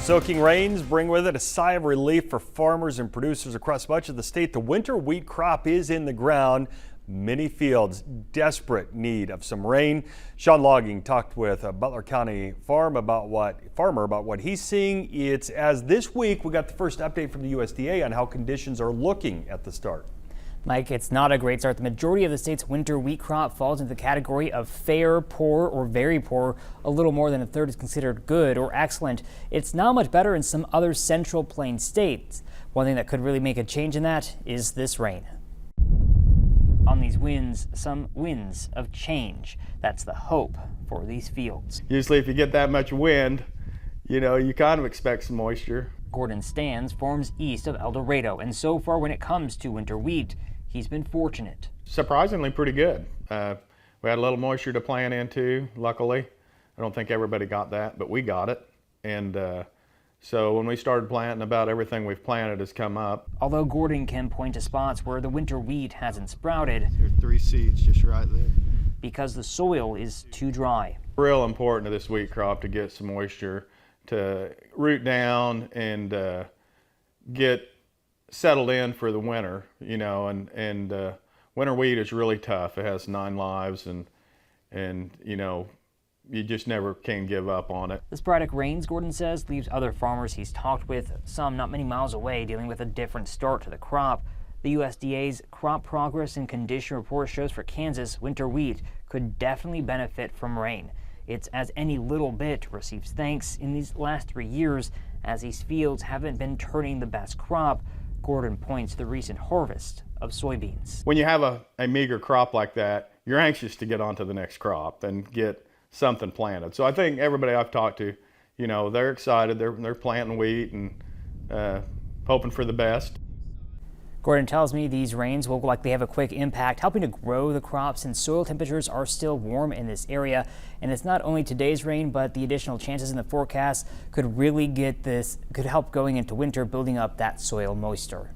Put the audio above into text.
Soaking rains bring with it a sigh of relief for farmers and producers across much of the state. The winter wheat crop is in the ground. Many fields desperate need of some rain. Sean Logging talked with a Butler County farmer about what he's seeing. It's as this week we got the first update from the USDA on how conditions are looking at the start. Mike, it's not a great start. The majority of the state's winter wheat crop falls into the category of fair, poor, or very poor. A little more than a third is considered good or excellent. It's not much better in some other Central Plains states. One thing that could really make a change in that is this rain. On these winds, some winds of change. That's the hope for these fields. Usually if you get that much wind, you kind of expect some moisture. Gordon Stands farms east of El Dorado, and so far when it comes to winter wheat, he's been fortunate. Surprisingly pretty good. We had a little moisture to plant into, luckily. I don't think everybody got that, but we got it. And so when we started planting, about everything we've planted has come up. Although Gordon can point to spots where the winter wheat hasn't sprouted. There's 3 seeds just right there. Because the soil is too dry. Real important to this wheat crop to get some moisture to root down and get settled in for the winter, and winter wheat is really tough. It has 9 lives and you just never can give up on it. The sporadic rains, Gordon says, leaves other farmers he's talked with, some not many miles away, dealing with a different start to the crop. The USDA's Crop Progress and Condition Report shows for Kansas, winter wheat could definitely benefit from rain. It's as any little bit receives thanks in these last 3 years, as these fields haven't been turning the best crop. Gordon points to the recent harvest of soybeans. When you have a meager crop like that, you're anxious to get on to the next crop and get something planted. So I think everybody I've talked to, they're excited. They're planting wheat and hoping for the best. Gordon tells me these rains will likely have a quick impact, helping to grow the crops, and soil temperatures are still warm in this area. And it's not only today's rain, but the additional chances in the forecast could help going into winter, building up that soil moisture.